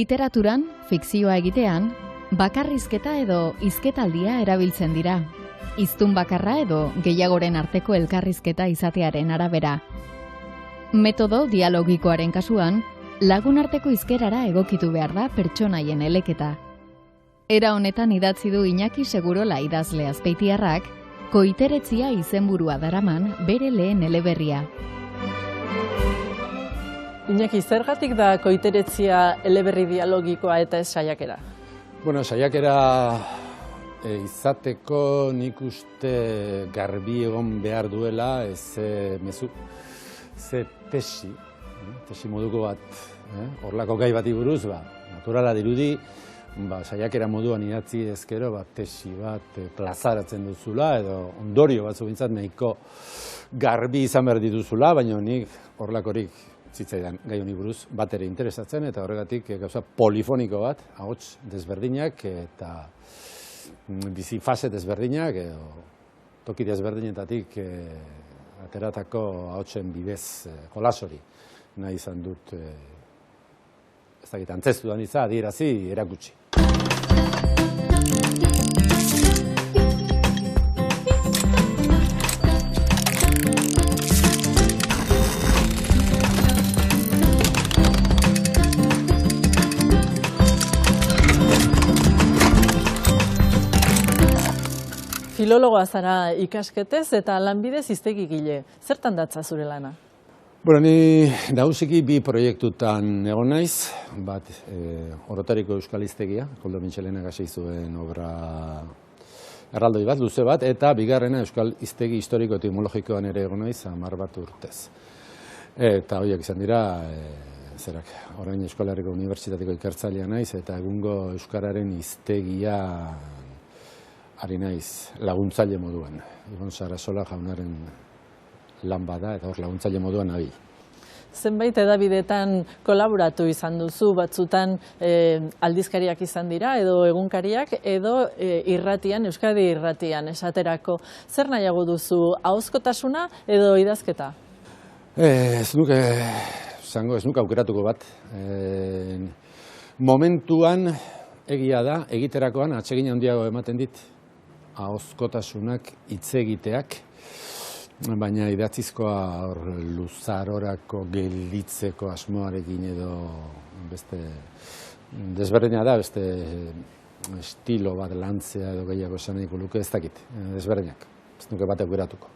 Literaturan, fikzioa egitean, bakarrizketa edo hizketaldia erabiltzen dira. Hiztun bakarra edo gehiagoren arteko elkarrizketa izatearen arabera. Metodo dialogikoaren kasuan, lagun arteko hizkerara egokitu behar da pertsonaien eleketa. Era honetan idatzi du Iñaki Segurola idazle azpeitiarrak, Koiteretzia izenburua daraman bere lehen eleberria. Iñaki, zergatik da Koiteretzia eleberri dialogikoa eta ez saiakera? Bueno, saiakera izateko nik uste garbi egon behar duela, ze tesi moduko bat, horlako gai bati buruz, naturala dirudi, saiakera moduan idatzi ezkero, tesi bat plazaratzen duzula, edo ondorio batzu bintzat nahiko garbi izan behar dituzula, baina nik horlakorik zitzaidan gai honi buruz bat ere interesatzen, eta horregatik gauza polifoniko bat, ahots desberdinak eta bizi fase desberdinak, edo toki desberdinetatik ateratako ahotsen bidez jolasori nahi izan dut, ez dakit antzestu da nitza, adierazi, erakutsi. Filologoa zara ikasketez eta lanbidez hiztegigile. Zertan datza zure lana? Bueno, ni nagusiki bi proiektutan egon naiz, bat Orotariko Euskal Hiztegia, Koldo Mintxelenak hasi zuen obra erraldoi bat, luze bat, eta bigarrena Euskal Hiztegi Historiko Etimologikoan ere egon naiz 10 bat urtez. Eta horiek izan dira, orain Euskal Herriko Unibertsitateko ikertzailea naiz, eta egungo Euskararen hiztegia ari naiz laguntzaile moduan. Ibon Sarasola jaunaren lan bada eta hor laguntzaile moduan nabil. Zenbait edabidetan kolaboratu izan duzu, batzutan aldizkariak izan dira, edo egunkariak, edo irratian, Euskadi irratian esaterako. Zer nahiago duzu, ahozkotasuna edo idazketa? Ez nuke aukeratuko bat. Momentuan egia da, egiterakoan atsegin handiago ematen dit ahozkotasunak hitz egiteak, baina idatzizkoa luzarorako gelditzeko asmoarekin edo beste desberdina da, beste estilo bat lantzea edo gehiago esan nahiko luke, ez dakit, desberdinak, ez nuke bat aukeratuko.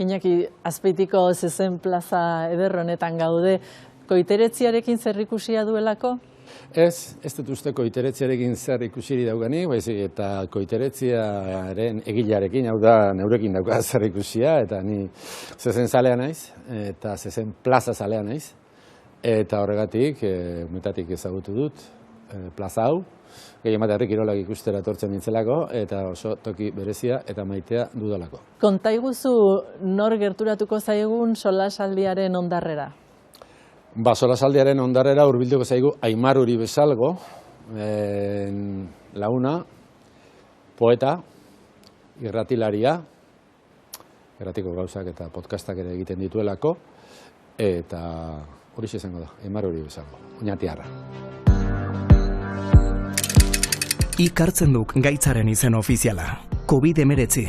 Iñaki, Azpeitiko zezen plaza eder honetan gaude, Koiteretziarekin zerrikusia duelako? Ez dut uste Koiteretziarekin zer ikusiri dauganik, baizik eta Koiteretziaren egilearekin, hau da, neurekin dauka zer ikusia, eta ni zezen zalea naiz, eta zezen plaza zalea naiz, eta horregatik, umetatik ezagutu dut, plaza hau, gehien bat herri kirolak ikustera etortzen nintzelako, eta oso toki berezia eta maitea dudalako. Konta iguzu nor gerturatuko zaigun solasaldiaren ondarrera? Solasaldiaren ondarrera hurbilduko zaigu Aimar Uri Bezalgo, launa, poeta, irratilaria, irratiko gauzak eta podcastak ere egiten dituelako, eta hori izango da, Aimar Uri Bezalgo, oñatiarra. Ikartzen duk gaitzaren izen ofiziala, COVID-19,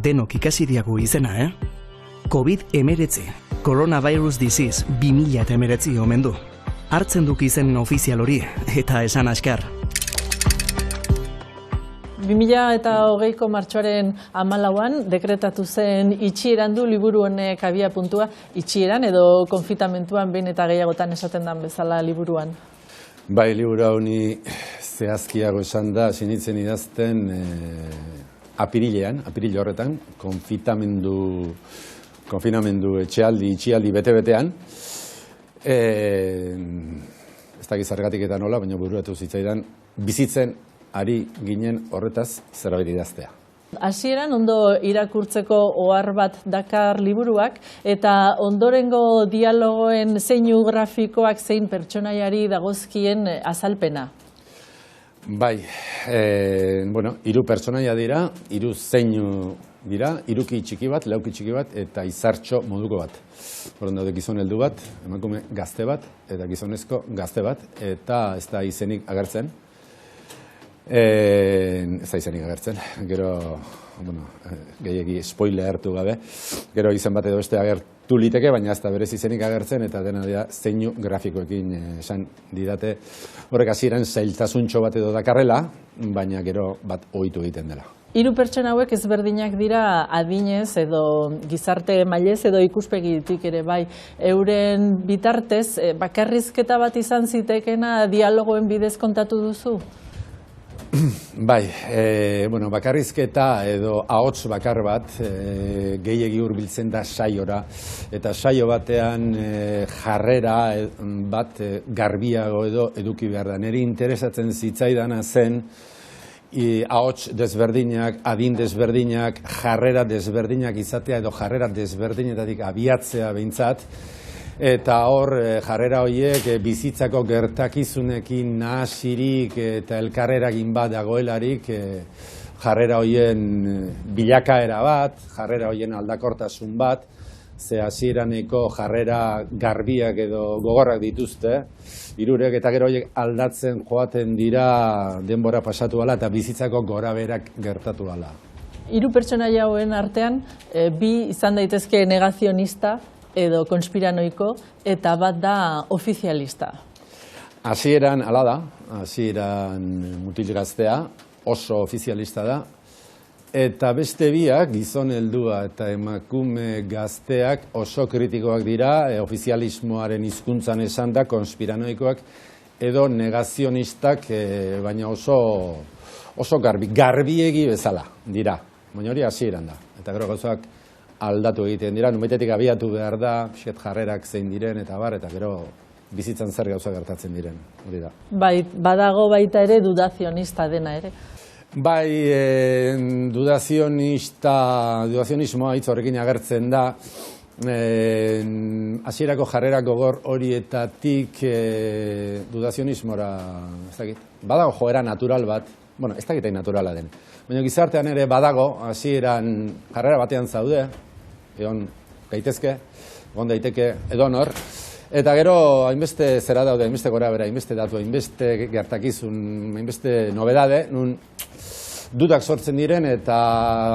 denok ikasi diagu izena, COVID-19. Coronavirus Disease 2019 omen du. Hartzen duk izen ofizial hori eta esan askar. 2020ko martxoaren 14an dekretatu zen itxieran du liburu honek abia puntua, itxieran edo konfitamentuan behin eta gehiagotan esaten den bezala liburuan. Bai, liburu honi zehazkiago esan da, sinitzen idazten apiril horretan, konfinamendu itxialdi bete-betean. Ez dakit zergatik eta nola, baina bururatu zitzaidan, bizitzen ari ginen horretaz zerbait idaztea. Hasieran ondo irakurtzeko ohar bat dakar liburuak, eta ondorengo dialogoen zeinu grafikoak zein pertsonaiari dagozkien azalpena. Bai, hiru pertsonaia dira, hiru zeinu dira, hiruki txiki bat, lauki txiki bat, eta izartxo moduko bat. Horren daude gizon heldu bat, emakume gazte bat, eta gizonezko gazte bat, eta ez da izenik agertzen. Ez da izenik agertzen, gero, gehiagi spoiler hartu gabe, gero izen bat edo beste agertu liteke, baina ez da berez izenik agertzen, eta dena dira zeinu grafikoekin esan didate. Horrek hasieran zailtasuntxo bat edo dakarrela, baina gero bat ohitu egiten dela. Hiru pertsona hauek ezberdinak dira adinez edo gizarte mailez edo ikuspegitik ere bai. Euren bitartez, bakarrizketa bat izan zitekena dialogoen bidez kontatu duzu? Bai, bakarrizketa edo ahots bakar bat gehiegi hurbiltzen da saiora, eta saio batean jarrera bat garbiago edo eduki behar da. Neri interesatzen zitzaidana zen ahots desberdinak, adin desberdinak, jarrera desberdinak izatea edo jarrera desberdinetatik abiatzea behintzat, eta hor jarrera horiek bizitzako gertakizunekin nahasirik eta elkarreragin bat dagoelarik jarrera horien bilakaera bat, jarrera horien aldakortasun bat, ze hasieraneko jarrera garbiak edo gogorrak dituzte, hirurek eta gero horiek aldatzen joaten dira denbora pasatu ala eta bizitzako gorabeherak gertatu ala. Hiru pertsonaia hauen artean, bi izan daitezke negazionista edo konspiranoiko, eta bat da ofizialista. Hasieran hala da, hasieran mutil gaztea, oso ofizialista da, eta beste biak, gizon heldua eta emakume gazteak oso kritikoak dira, ofizialismoaren hizkuntzan esan da, konspiranoikoak edo negazionistak, baina oso garbiegi bezala dira. Baina hori hasieran da, eta gero gauzak aldatu egiten dira, numetetik abiatu behar da, pixket jarrerak zein diren, eta bar, eta gero bizitzan zer gauza gertatzen diren, hori da. Bai, badago baita ere dudazionista dena ere. Bai, dudazionismoa hitz horrekin agertzen da, hasierako jarrera gogor horietatik dudazionismora, ez dakit, badago joera natural bat, ez dakit naturala den, baina gizartean ere badago, hasieran jarrera batean zaude, egon gaitezke, egon daiteke edonor, eta gero hainbeste zera daude, hainbeste gora bera, hainbeste datu, hainbeste gertakizun, hainbeste nobedade, nun dudak sortzen diren eta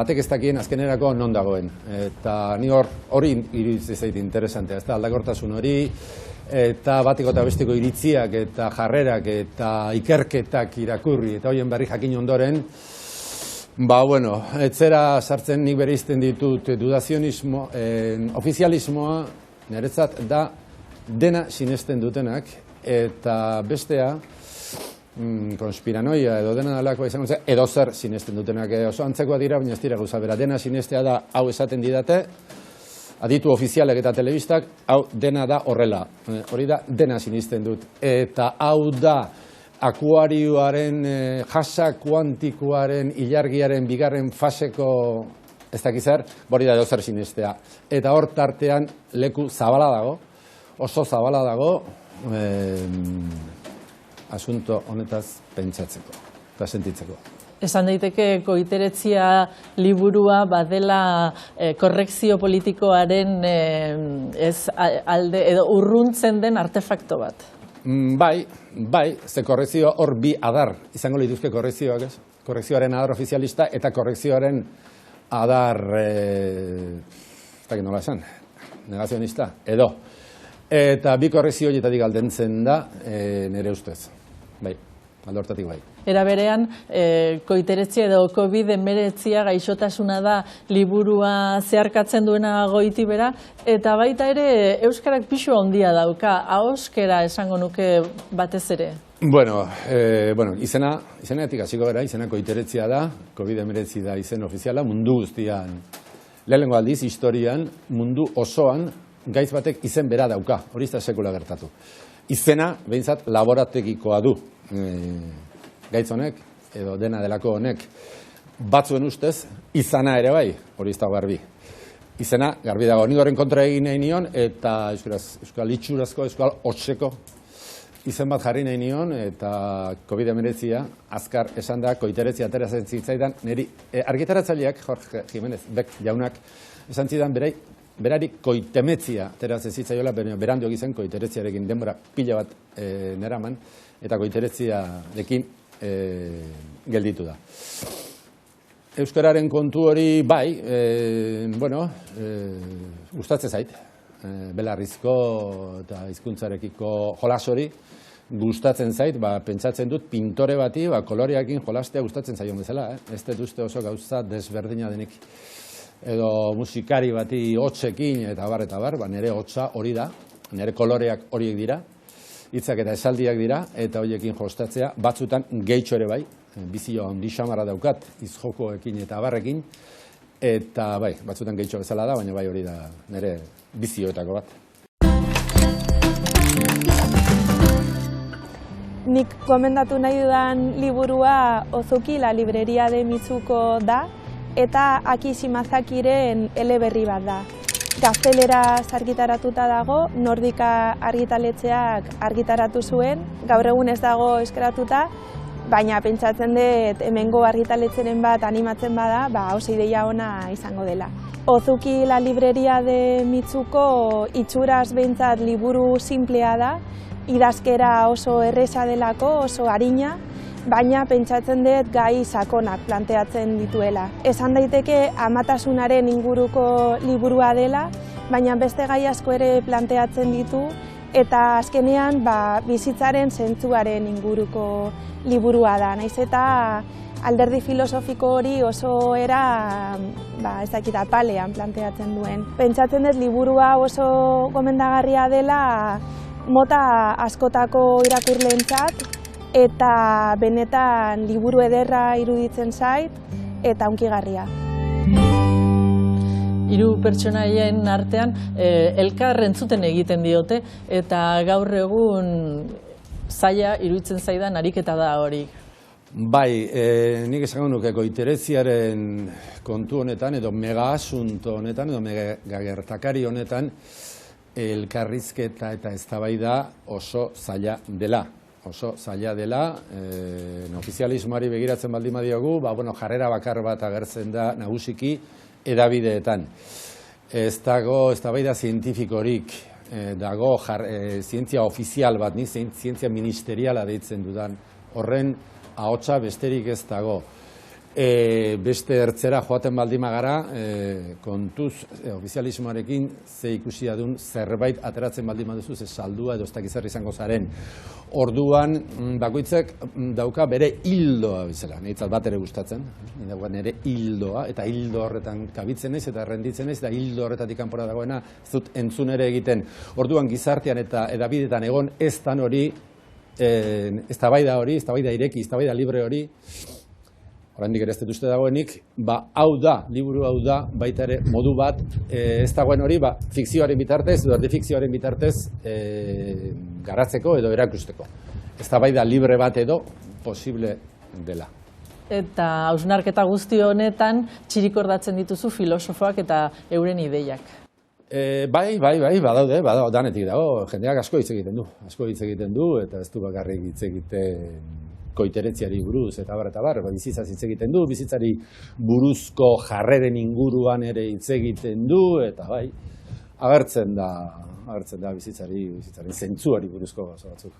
batek ez dakien azkenerako non dagoen. Eta ni hori iruditzen zait interesantea, ez da aldakortasun hori, eta bateko eta besteko iritziak eta jarrerak eta ikerketak irakurri, eta horien berri jakin ondoren, etzera sartzen nik bereizten ditut dudazionismo, ofizialismoa niretzat da dena sinesten dutenak, eta bestea, konspiranoia edo dena dalakoa izango zen, edo zer sinesten dutenak oso antzekoa dira, baina ez dira gauza bera. Dena sinestea da, hau esaten didate, aditu ofizialek eta telebistak, hau dena da horrela. Hori da, dena sinesten dut. Eta hau da, akuarioaren, jasa kuantikoaren, ilargiaren, bigarren faseko, ez dakizar, hori da edo zer sinestea. Eta hor tartean leku zabala dago, oso zabala dago, asunto honetaz pentsatzeko eta sentitzeko. Esan daiteke koiteretzia liburua badela korrekzio politikoaren alde edo urruntzen den artefakto bat. Bai, ze korrekzio hor bi adar izango lituzke korrekzioak, ez? Korrekzioaren adar ofizialista eta korrekzioaren adar, ez dakit nola esan, negazionista, edo. Eta bi korrekzio horietatik aldentzen da nire ustez. Bai, alde hortatik bai. Era berean, koiteretzia edo COVID-19 gaixotasuna da liburua zeharkatzen duena goitibera, eta baita ere euskarak pisu handia dauka, ahoskera esango nuke batez ere. Izenetik hasiko gara, izena koiteretzia da, COVID-19 da izen ofiziala, mundu guztian, lehenengo aldiz, historian, mundu osoan, gaitz batek izen bera dauka, hori ez da sekula gertatu. Izena, behintzat, laborategikoa du gaitz honek, edo dena delako honek, batzuen ustez, izana ere bai, hori ez dago garbi. Izena, garbi dago, nik horren kontra egin nahi nion, eta euskal itxurazko, euskal hotseko izen bat jarri nahi nion, eta COVID-19 azkar esan da, koiteretzia ateratzen zitzaidan, niri argitaratzaileak, Jorge Jimenez Bek jaunak, esan zidan berari koitemetzia ateratzen zitzaiola, berandu egizan koiteretziarekin denbora pila bat neraman, eta koiteretziarekin gelditu da. Euskararen kontu hori bai, gustatzen zait. Belarrizko eta hizkuntzarekiko jolas hori gustatzen zait, pentsatzen dut pintore bati koloreakin jolastea gustatzen zaion bezala. Ez dut uste oso gauza desberdina denik. Edo musikari bati hotzekin eta bar, nire hotza hori da, nire koloreak horiek dira, hitzak eta esaldiak dira, eta horiekin jostatzea, batzutan gehitxo ere bai, bizio handi xamara daukat, izjokoekin eta abarrekin, eta bai, batzutan gehitxo bezala da, baina bai hori da nire bizioetako bat. Nik gomendatu nahi dudan liburua Ozuki, La libreria de Mitsuko da, eta Aki Shimazakiren eleberri bat da. Gazteleraz argitaratuta dago, Nordika argitaletxeak argitaratu zuen, gaur egun ez dago eskeratuta, baina pentsatzen dut hemengo argitaletxeren bat animatzen bada, oso ideia ona izango dela. Ozuki, La libreria de Mitsuko itxuraz behintzat liburu simplea da, idazkera oso erresa delako, oso arina, baina pentsatzen dut gai sakonak planteatzen dituela. Esan daiteke amatasunaren inguruko liburua dela, baina beste gai asko ere planteatzen ditu, eta azkenean bizitzaren zentzuaren inguruko liburua da. Naiz eta alderdi filosofiko hori oso era apalean planteatzen duen. Pentsatzen dut liburua oso gomendagarria dela mota askotako irakurleentzat, eta benetan liburu ederra iruditzen zait, eta hunkigarria. Hiru pertsonaien artean elkar entzuten egiten diote, eta gaur egun zaila iruditzen zaidan ariketa da hori. Bai, nik esango nuke koiteretziaren kontu honetan, edo mega asunto honetan, edo mega gertakari honetan, elkarrizketa eta eztabaida oso zaila dela. Oso zaila dela, ofizialismoari begiratzen baldin badiogu, jarrera bakar bat agertzen da nagusiki edabideetan. Ez dago eztabaida zientifikorik, dago zientzia ofizial bat, ni zientzia ministeriala deitzen dudan, horren ahotsa besterik ez dago. Beste ertzera joaten baldin bagara, kontuz ofizialismoarekin ze ikusia duen zerbait ateratzen baldin baduzu, ze saldua edo ez dakiz zer izango zaren. Orduan, bakoitzak dauka bere hildoa bezala, niretzat bat ere gustatzen, nire hildoa, eta hildo horretan kabitzen naiz eta renditzen naiz, eta hildo horretatik kanpora dagoena ez dut entzun ere egiten. Orduan gizartean eta edabidetan egon ez dan hori, eztabaida hori, eztabaida ireki, eztabaida libre hori, oraindik ere ez dut uste dagoenik, hau da, liburu hau da, baita ere modu bat, ez dagoen hori, fikzioaren bitartez, edo erdifikzioaren bitartez garatzeko edo erakusteko. Eztabaida libre bat edo posible dela. Eta hausnarketa guzti honetan txirikordatzen dituzu filosofoak eta euren ideiak. Bai, badaude, danetik dago, jendeak asko hitz egiten du, eta ez du bakarrik hitz egiten koiteretziari buruz, eta bar, bizitzaz hitz egiten du, bizitzari buruzko jarreren inguruan ere hitz egiten du, eta bai, agertzen da bizitzari zentzuari buruzko gauza batzuk,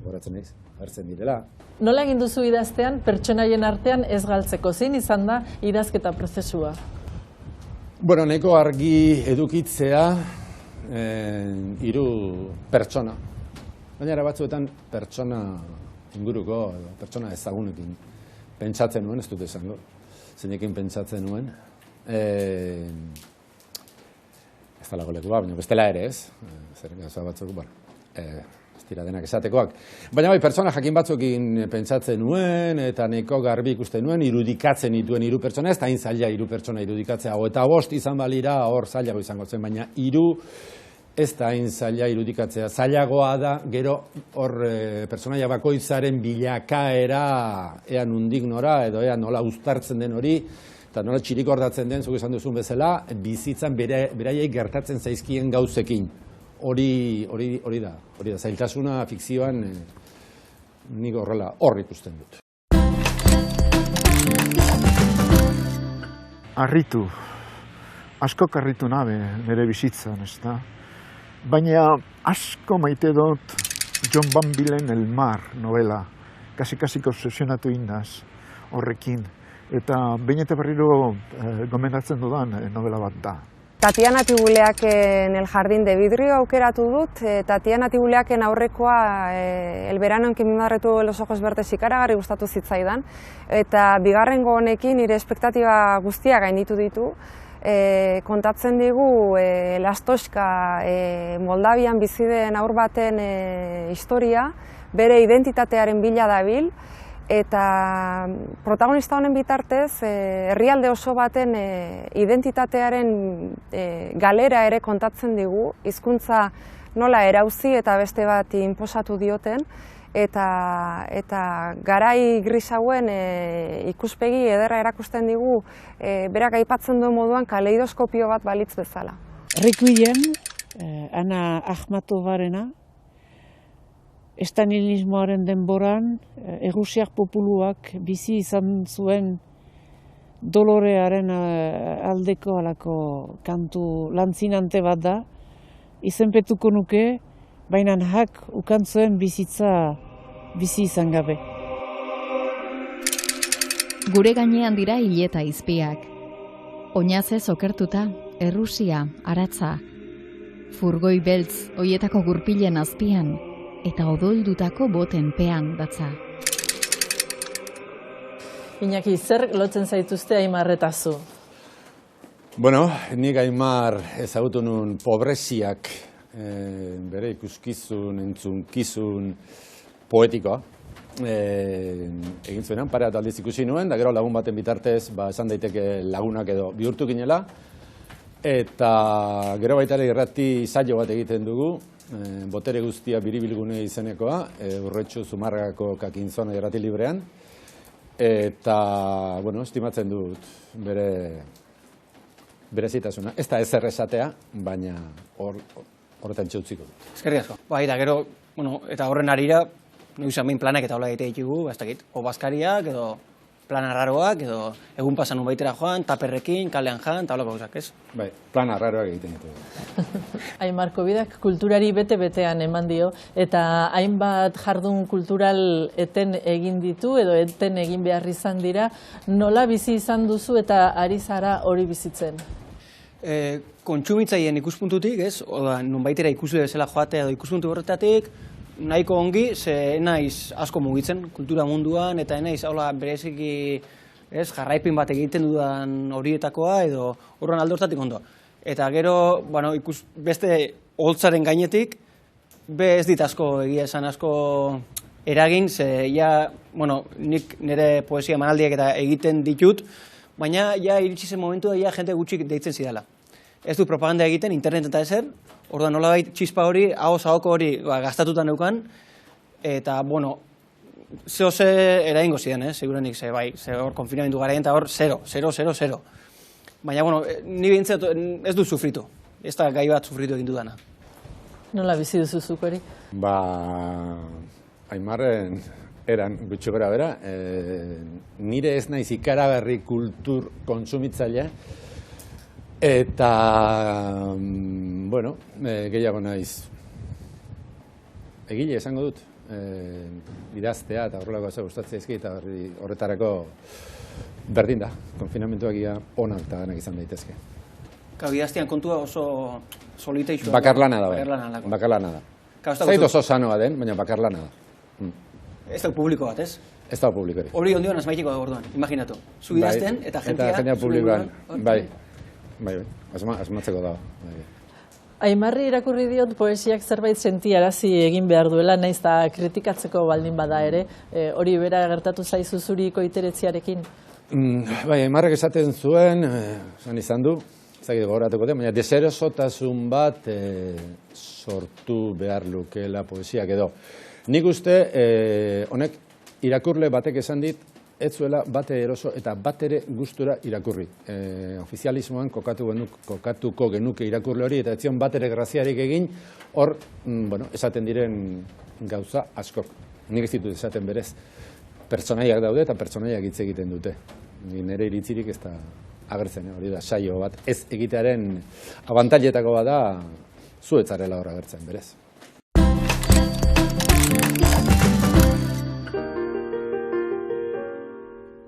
goratzen naiz, agertzen direla. Nola egin duzu idaztean, pertsonaien artean ez galtzeko, zein izan da idazketa prozesua? Bueno, nahiko argi edukitzea hiru pertsona. Baina batzuetan pertsona inguruko, pertsona ezagunekin pentsatzen nuen, ez dut esango, zeinekin pentsatzen nuen. Ez talako leku baina bestela ere ez, zer gauza batzuk, ez dira denak esatekoak. Baina pertsona jakin batzuekin pentsatzen nuen, eta nahiko garbi ikusten nuen, irudikatzen dituen hiru pertsona, ez da hain zaila hiru pertsona irudikatzea, eta 5 izan balira hor zailago izango zen, baina hiru ez da hain zaila irudikatzea. Zailagoa da, gero hor pertsonaia bakoitzaren bilakaera ea nondik nora, edo ea nola uztartzen den hori, eta nola txirikordatzen den, zuk esan duzun bezala, bizitzan beraiei gertatzen zaizkien gauzekin. hori da, zailtasuna fikzioan nik horrela hor ikusten dut. Harritu, asko harritu nabe nire bizitzan, ez da? Baina asko maite dut John Banvillen El Mar novela, kasi-kasiko obsesionatu indaz horrekin. Eta behin eta berriro gomendatzen dudan novela bat da. Tatiana Tibuleaken El Jardín de Vidrio aukeratu dut. Tatiana Tibuleaken aurrekoa El verano en que mi madre tuvo los ojos verdes ikaragarri gustatu zitzaidan. Eta bigarrengo honekin nire espektatiba guztiak gainditu ditu. Kontatzen digu Lastoska Moldavian bizi den haur baten historia, bere identitatearen bila dabil. Eta protagonista honen bitartez, herrialde oso baten identitatearen galera ere kontatzen digu, hizkuntza nola erauzi eta beste bat inposatu dioten, eta garai gris hauen ikuspegi ederra erakusten digu, berak aipatzen duen moduan kaleidoskopio bat balitz bezala. Requiem, Ana Akhmatovarena, estalinismoaren denboran, errusiak populuak bizi izan zuen dolorearen aldeko alako kantu lantzinante bat da. Izenpetuko nuke, baina hak ukan zuen bizitza bizi izan gabe. Gure gainean dira hileta izpiak. Oinazez okertuta, Errusia, aratza. Furgoi beltz, hoietako gurpilen azpian, eta odoldutako boten pean datza. Iñaki, zer lotzen zaituzte Aimar eta zu? Bueno, nik Aimar ezagutu nun pobreziak, bere ikuskizun, entzunkizun poetikoa. Egin zuenan, pare bat aldiz ikusi nuen, da gero lagun baten bitartez, esan daiteke lagunak edo bihurtu ginela. Eta gero baita ere irrati saio bat egiten dugu, botere guztia biribilgune izenekoa, Urretxu Zumarragako Kakinzona irrati librean. Eta, bueno, estimatzen dut bere zitasuna. Ez da ezer esatea, baina horretan txutziko dut. Eskerrik asko. Bai, da gero, eta horren harira, noiz behin planak eta hola egite ditugu, ez dakit, obazkariak edo plan arraroak, edo egun pasan un baitera joan, taperrekin, kalean jan, eta holako gauzak, ez? Bai, plan arraroak egiten ditugu. Aimar, COVID-ak kulturari bete-betean eman dio, eta hainbat jardun kultural eten egin ditu, edo eten egin behar izan dira, nola bizi izan duzu eta ari zara hori bizitzen? Kontsumitzaien ikuspuntutik, ez? Oda, nun baitera ikusi bezala joatea edo ikuspuntu horretatik, nahiko ongi, ze enaiz asko mugitzen kultura munduan, eta enaiz bereziki jarraipin bat egiten dudan horietakoa, edo horren alde hortatik ondoa. Eta gero, beste holtzaren gainetik, ez dit asko egia esan asko eragin, ze nik nire poesia emanaldiak eta egiten ditut, baina iritsi zen momentua jente gutxik deitzen zidala. Ez du propaganda egiten, internet eta ezer, orduan nolabait txispa hori, ahoko hori gastatuta neukan, eta, zehose eraingo zidan, segurenik, ze hor konfinamendu garaien, eta hor 0. Baina, ni behintzat ez du sufritu, ez da gai bat sufritu egin dudana. Nola bizi duzuzuk hori? Aimarren eran gutxi gora bera, nire ez naiz ikaragarri kultur kontsumitzailea, eta, gehiago naiz, egile esango dut, idaztea eta horrelako eza gustatzea ezki, eta horretarako berdin da, konfinamentuak ia onak eta ganak izan daitezke. Idaztean kontua oso soliteixua. Bakarlana da, bakarlana da. Zait oso sanoa den, baina bakarlana da. Ez da publiko bat, ez? Ez da publikorik. Hori ondioan azmaitiko da orduan, imaginatu. Zu idazten eta jentea publikoan, bai, asmatzeko da. Aimarri irakurri diot poesiak zerbait sentiarazi egin behar duela, naiz da kritikatzeko baldin bada ere, hori bera gertatu zaizu zuri koiteretziarekin? Bai, Aimarrek esaten zuen, izan du, ezagite gogoratuko den, baina deserosotasun bat sortu behar lukela poesiak edo. Nik uste, honek irakurle batek esan dit, ez zuela bate eroso eta bat ere gustura irakurri. Ofizialismoan kokatuko genuke irakurle hori, eta ez zion bat ere graziarik egin, hor, esaten diren gauza askok. Nik ez ditut esaten berez. Pertsonaiak daude eta pertsonaiak hitz egiten dute. Nire iritzirik ez da agertzen, hori da saio bat. Ez egitearen abantailetako bat da, zu ez zarela hor agertzen berez.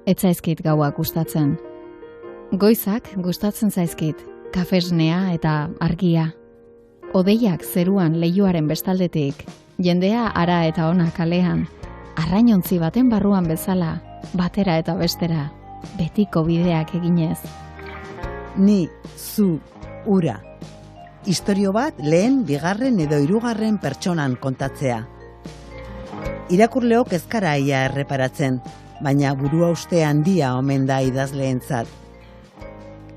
Ez zaizkit gauak gustatzen. Goizak gustatzen zaizkit, kafesnea eta argia. Odeiak zeruan leihoaren bestaldetik, jendea ara eta ona kalean, arrainontzi baten barruan bezala, batera eta bestera, betiko bideak eginez. Ni, zu, ura. Istorio bat lehen, bigarren edo hirugarren pertsonan kontatzea. Irakurleok ez gara ia erreparatzen, baina burua uste handia omen da idazleentzat.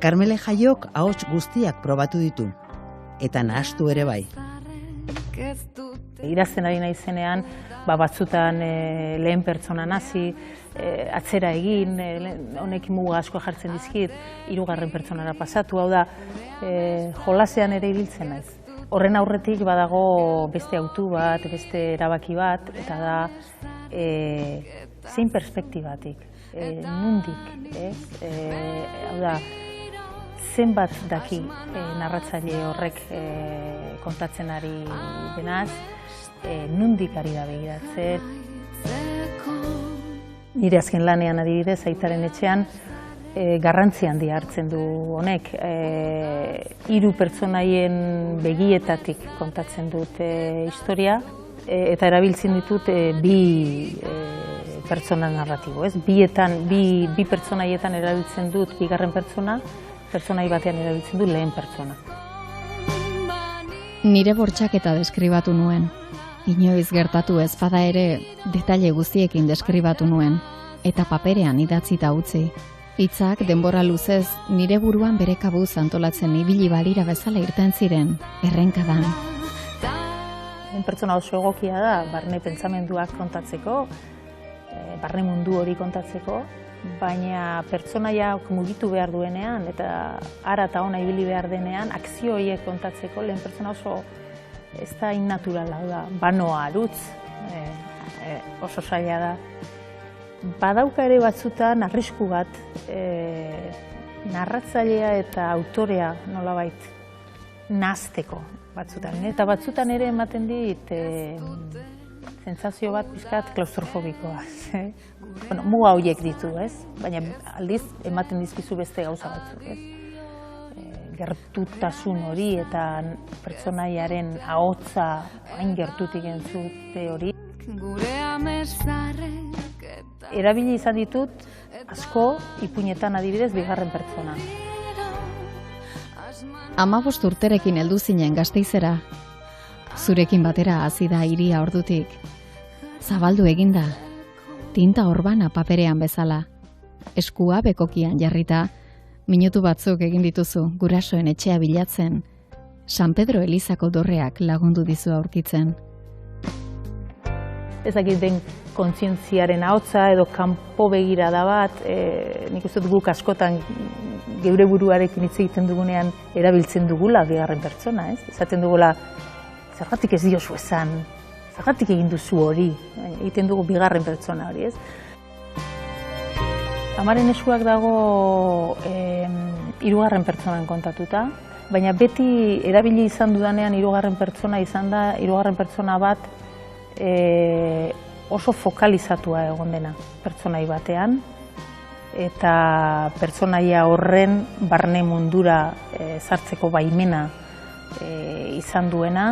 Karmele Jaiok ahots guztiak probatu ditu, eta nahastu ere bai. Idazten ari naizenean, batzutan lehen pertsonan hasi, atzera egin, honek muga asko jartzen dizkit, hirugarren pertsonara pasatu, hau da, jolasean ere ibiltzen naiz. Horren aurretik badago beste autu bat, beste erabaki bat, eta da zein perspektibatik, nundik, hau da, zenbat daki narratzaile horrek kontatzen ari denaz, nundik ari da begiratzen. Nire azken lanean adibidez, Aitaren etxean, garrantzi handia hartzen du honek. 3 pertsonaien begietatik kontatzen dut historia, eta erabiltzen ditut 2 pertsona narratibo. Bi pertsonaietan erabiltzen dut bigarren pertsona, pertsonai batean erabiltzen du lehen pertsona. Nire bortxaketa deskribatu nuen. Inoiz gertatu ez bada ere, detaile guztiekin deskribatu nuen, eta paperean idatzita utzi. Hitzak denbora luzez nire buruan bere kabuz antolatzen ibili balira bezala irten ziren, errenkadan. Pertsona oso egokia da, barne pentsamenduak kontatzeko, barne mundu hori kontatzeko, baina pertsonaia mugitu behar duenean, eta ara eta ona ibili behar denean, akzio horiek kontatzeko lehen pertsona oso ez da innaturala, da, banoa arutz, oso zaila da. Badauka ere batzutan arrisku bat, narratzailea eta autorea nolabait nahasteko batzutan. Eta batzutan ere ematen dit sentsazio bat pixkat klaustrofobikoa. Muga horiek ditu, ez? Baina aldiz ematen dizkizu beste gauza batzuk, ez? Gertutasun hori eta pertsonaiaren ahotsa hain gertutik entzute hori. Erabili izan ditut asko ipuinetan adibidez bigarren pertsona. 15 urterekin heldu zinen Gasteizera. Zurekin batera hasi da hiria ordutik. Zabaldu eginda, tinta orbana paperean bezala. Eskua bekokian jarrita, minutu batzuk egin dituzu gurasoen etxea bilatzen. San Pedro Elizako dorreak lagundu dizu aurkitzen. Ezakit den kontzientziaren ahotsa edo kanpo begirada bat, nik uste dut guk askotan geure buruarekin hitz egiten dugunean erabiltzen dugula bigarren pertsona, ez? Esaten dugula, zergatik ez diozu esan, zergatik egin duzu hori, egiten dugu bigarren pertsona hori, ez? Amaren eskuak dago 3. pertsonan kontatuta, baina beti erabili izan dudanean 3. pertsona izan da, 3. pertsona bat oso fokalizatua egon dena pertsonai batean, eta pertsonaia horren barne mundura sartzeko baimena izan duena.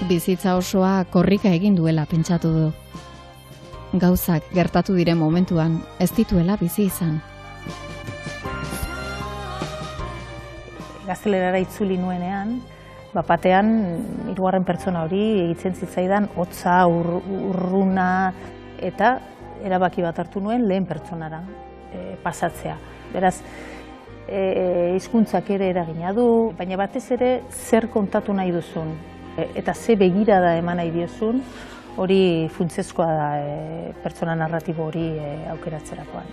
Bizitza osoa korrika egin duela pentsatu du. Gauzak gertatu diren momentuan ez dituela bizi izan. Gaztelerara itzuli nuenean, batean 3. pertsona hori egitzen zitzaidan hotza, urruna, eta erabaki bat hartu nuen lehen pertsonara pasatzea. Beraz, hizkuntzak ere eragina du, baina batez ere zer kontatu nahi duzun, eta ze begirada eman nahi diozun, hori funtsezkoa da pertsona narratibo hori aukeratzerakoan.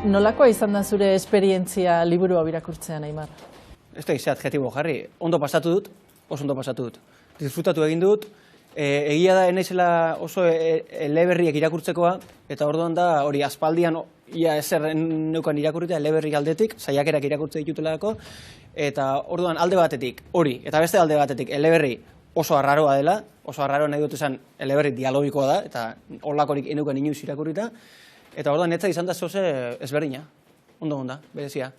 Nolakoa izan da zure esperientzia liburu hau irakurtzean, Aimar? Ez da izan adjetibo jarri, ondo pasatu dut, oso ondo pasatu dut. Disfrutatu egin dut, egia da enaizela oso eleberriak irakurtzekoa, eta orduan da hori aspaldian ia ezer neukan irakurrita eleberri aldetik, saiakerak irakurtze ditutelako, eta orduan alde batetik hori, eta beste alde batetik eleberri oso arraroa dela, oso arraroa nahi dut esan eleberri dialogikoa da, eta horlakorik eneukan inoiz irakurrita, eta orduan netza izan da zoze ezberdina, ondo onda, berezia.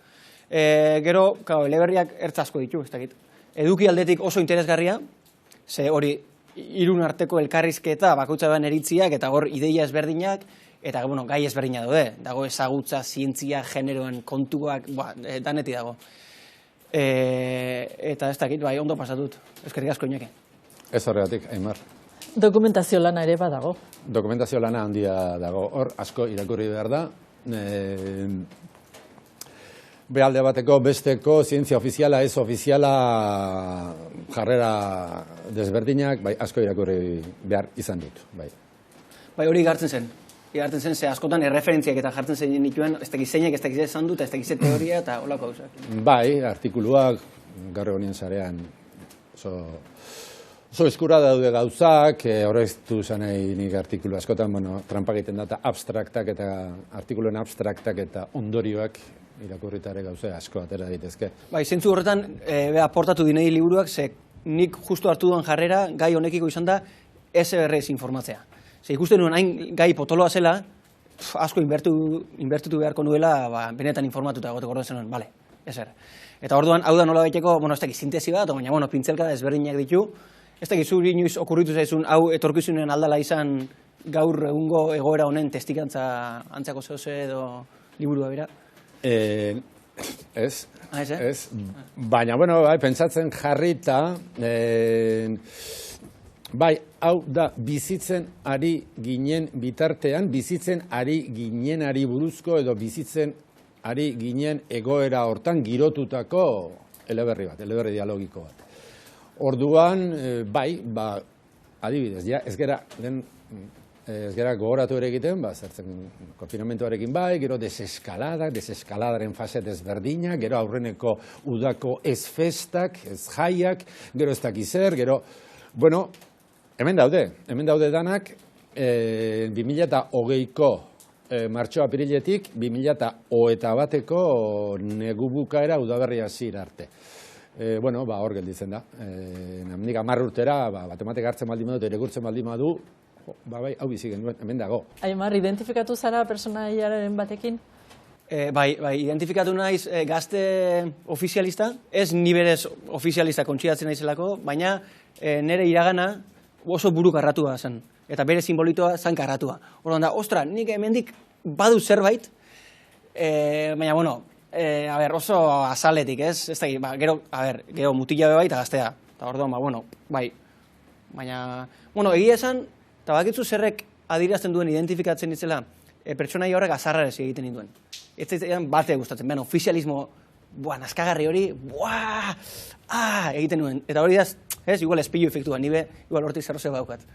Gero, eleberriak ertz asko ditu, ez dakit. Eduki aldetik oso interesgarria, ze hori hirun arteko elkarrizketa, bakoitza behan eritziak, eta hor ideia ezberdinak, eta gai ezberdina daude. Dago ezagutza, zientzia, generoen kontuak, daneti dago. Eta ez dakit, bai, ondo pasatut. Eskerrik asko Iñaki. Ez horregatik, Aimar. Dokumentazio lana ere badago. Dokumentazio lana handia dago. Hor, asko irakurri behar da. Behalde bateko, besteko, zientzia ofiziala, ez ofiziala jarrera desberdinak, bai, asko irakurri behar izan dut. Bai, hori gartzen zen. Igartzen zen, ze askotan erreferentziak eta jartzen zen nituen, ez dakiz zeinak, ez dakiz esan dut, ez dakiz teoria eta holako gauzak. Bai, artikuluak, gaur egonien zarean, oso eskura daude gauzak, horreztu zanei nik artikulu askotan, trampa egiten data abstraktak eta artikuluen abstraktak eta ondorioak irakurritare gauze asko atera daitezke. Bai, zentzu horretan, aportatu dinei liburuak, ze nik justu hartu duen jarrera, gai honekiko izan da, SRS informatzea. Ze ikusten nuen hain gai potoloa zela, asko inbertitu beharko nuela, benetan informatuta egoteko orduan zenuen, bale, ezer. Eta orduan, hau da nola baiteko, ez dakit sintesi bat, baina, pintzelkada ezberdinak ditu, ez dakit zuri inoiz okurritu zaizun, hau etorkizunen aldala izan gaur egungo egoera honen testikantza antzako zehoze edo liburua bera? Ez, baina, pentsatzen jarrita, bai, hau da, bizitzen ari ginen bitartean, bizitzen ari ginenari buruzko edo bizitzen ari ginen egoera hortan girotutako eleberri bat, eleberri dialogiko bat. Orduan, bai, adibidez, ez gera gogoratu ere egiten, zertzen konfinamentuarekin bai, gero deseskaladaren fase desberdinak, gero aurreneko udako ez festak, ez jaiak, gero ez dakizer, gero, hemen daude danak, 2020ko martxo apiriletik 2021ko negu bukaera udaberri hasi arte. Hor gelditzen da. Nik 10 urtera, matematik hartzen baldin badu, irakurtzen baldin badu, hau bizi genuen, hemen dago. Aimar, identifikatu zara personaiaren batekin? Bai, identifikatu naiz gazte ofizialista, ez ni berez ofizialista kontsidatzen naizelako, baina nire iragana oso buru karratua zen, eta bere simbolitoa zen karratua. Horren da, ostra, nik hemendik badu zerbait, baina, oso azaletik, ez? Ez da, gero mutila bai eta gaztea. Eta orduan, bai. Baina, egia esan, eta bakitzu zerrek adirazten duen identifikatzen ditzela, pertsonaia horrek azarrarez egiten ninduen. Ez zaitzen bate gustatzen, ofizialismo, naskagarri hori, egiten nuen. Eta hori da, igual espilu efektua, nibe, igual hortik zerroze baukat.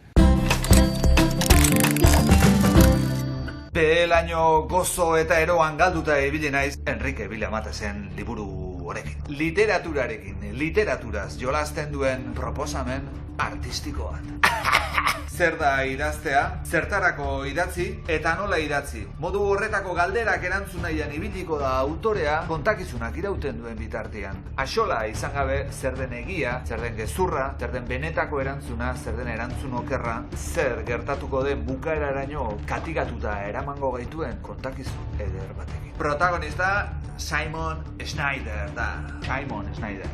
Behelaino gozo eta eroan galduta ibili naiz Enrique Villamatesen liburu horekin. Literaturaz jolasten duen proposamen artistiko bat. Zer da idaztea, zertarako idatzi eta nola idatzi. Modu horretako galderak erantzun nahian ibiliko da autorea kontakizunak irauten duen bitartean. Axola izan gabe zer den egia, zer den gezurra, zer den benetako erantzuna, zer den erantzun okerra, zer gertatuko den bukaeraraino katigatuta eramango gaituen kontakizun eder batekin. Protagonista Simon Schneider da. Simon Schneider.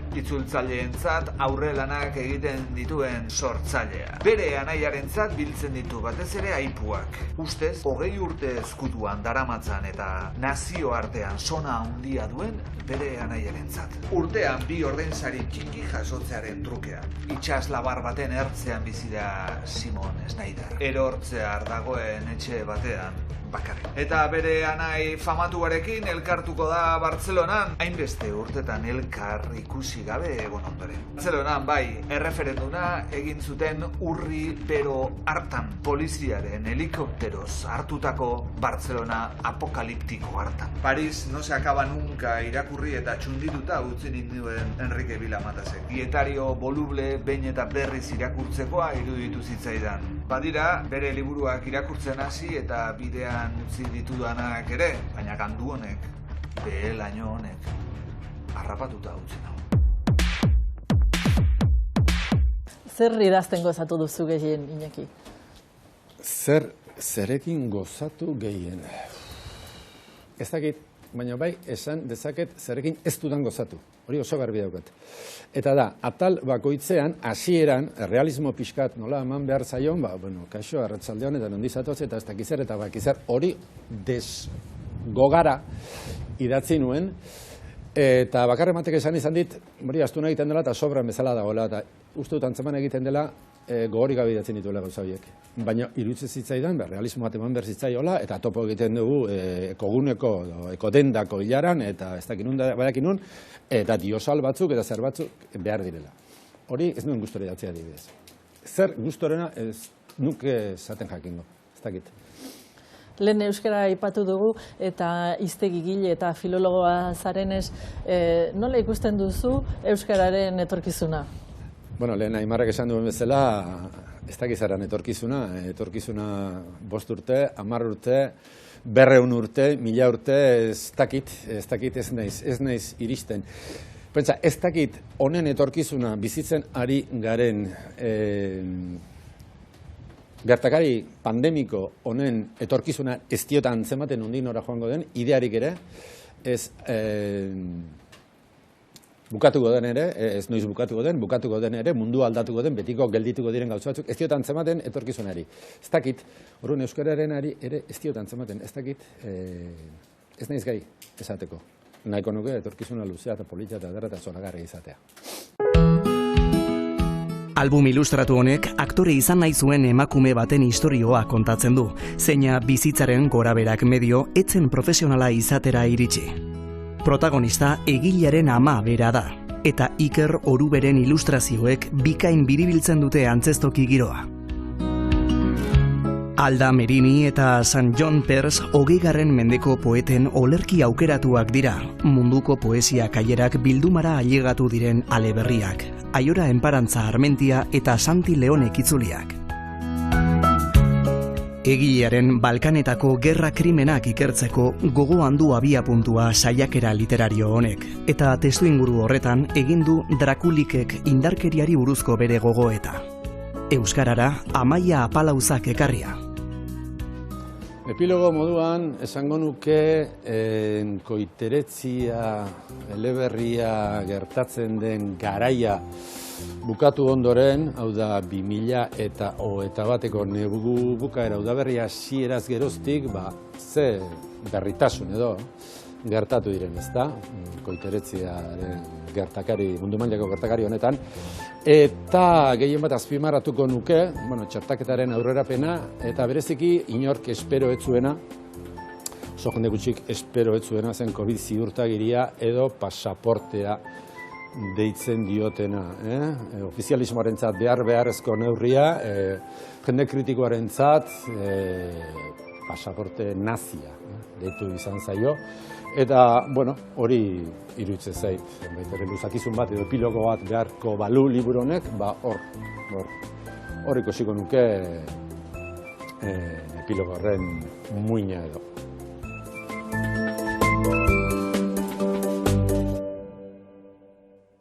Itzultzaileentzat aurre lanak egiten dituen sortzailea. Bere anaiarentzat biltzen ditu batez ere aipuak. Ustez, 20 urte ezkutuan daramatzan eta nazioartean sona handia duen bere anaiarentzat. Urtean 2 ordainsari txiki jasotzearen trukean. Itsas labar baten ertzean bizi da Simon Schneider. Erortzear dagoen etxe batean bakarrik. Eta bere anai famatuarekin elkartuko da Bartzelonan, hainbeste urtetan elkar ikusi gabe egon ondoren. Bartzelonan bai, erreferenduna egin zuten urri bero hartan, poliziaren helikopteroz hartutako Bartzelona apokaliptiko hartan. Paris no se acaba nunca irakurri eta txundituta utzi ninduen Enrique Vilamatazek. Dietario voluble behin eta berriz irakurtzekoa iruditu zitzaidan. Badira, bere liburuak irakurtzen hasi eta bidean utzi ditudanak ere, baina kandu honek, behelaino honek, harrapatuta utzi nau. Zer idazten gozatu duzu gehien, Iñaki? Zerekin gozatu gehien. Ez dakit, baina bai, esan dezaket zerekin ez dudan gozatu. Hori oso garbi daukat. Eta da, atal bakoitzean, hasieran realismo pixkat nola eman behar zaion, kaixo, arratsaldean eta nondizatoz eta ez dakizar eta bakizar hori desgogara idatzi nuen. Eta bakarren batek esan izan dit, hori astuna egiten dela eta sobran bezala dagoela, eta uste dut antzeman egiten dela gogorik gabe idatzen dituela gauza horiek. Baina iruditzen zitzaidan, realismo bat eman behar zitzaiola, eta topo egiten dugu ekoguneko, ekodendako hilaran, eta ez dakin nun, eta diosal batzuk eta zer batzuk behar direla. Hori ez nuen gustora idatzea adibidez. Zer gustorena ez nuke esaten jakingo, ez dakit. Lehen euskara aipatu dugu eta hiztegigile eta filologoa zarenez, nola ikusten duzu euskararen etorkizuna? Bueno, lehen Aimarrek esan duen bezala, ez dakizaran etorkizuna 5 urte, 10 urte, 200 urte, 1000 urte, ez naiz iristen. Pentsa, ez dakit honen etorkizuna bizitzen ari garen gertakari pandemiko honen etorkizuna ez diotan antzematen nondik nora joango den, idearik ere, ez bukatuko den ere, ez noiz bukatuko den ere, mundu aldatuko den, betiko geldituko diren gauza batzuk, ez diotan antzematen etorkizunari. Ez dakit, orduan euskararen ari ere ez diotan antzematen, ez dakit, ez naiz gai esateko. Nahiko nuke etorkizuna luzea eta politia eta ederra eta zoragarri izatea. Album ilustratu honek aktore izan nahi zuen emakume baten istorioa kontatzen du, zeina bizitzaren goraberak medio etzen profesionala izatera iritsi. Protagonista egilearen ama bera da, eta Iker Oruberen ilustrazioek bikain biribiltzen dute antzestoki giroa. Alda Merini eta St. John Peirce 20. mendeko poeten olerki aukeratuak dira, munduko poesia kaierak bildumara ailegatu diren aleberriak, Aiora Enparantza Armentia eta Santi Leonek itzuliak. Egilearen Balkanetako gerra krimenak ikertzeko gogo handu abiapuntua saiakera literario honek, eta testuinguru horretan egin du Drakulikek indarkeriari buruzko bere gogoeta. Euskarara Amaia Apalauzak ekarria. Epilogo moduan, esango nuke koiteretzia, eleberria gertatzen den garaia bukatu ondoren, hau da 2021eko nebu bukaera udaberria hasieraz geroztik, ze berritasun edo gertatu diren, ezta? Koiteretziaren gertakari, mundu mailako gertakari honetan. Eta gehien bat azpimarratuko nuke, txertaketaren aurrerapena, eta bereziki inork espero etzuena, oso jende gutxik espero etzuena zen COVID ziurtagiria edo pasaportea deitzen diotena. Ofizialismoarentzat beharrezko neurria, jende kritikoarentzat pasaporte nazia deitu izan zaio. Eta, hori iruditzen zait, luzakizun bat edo epilogo bat beharko balu liburu honek, hor ikusiko nuke epilogo horren muina edo.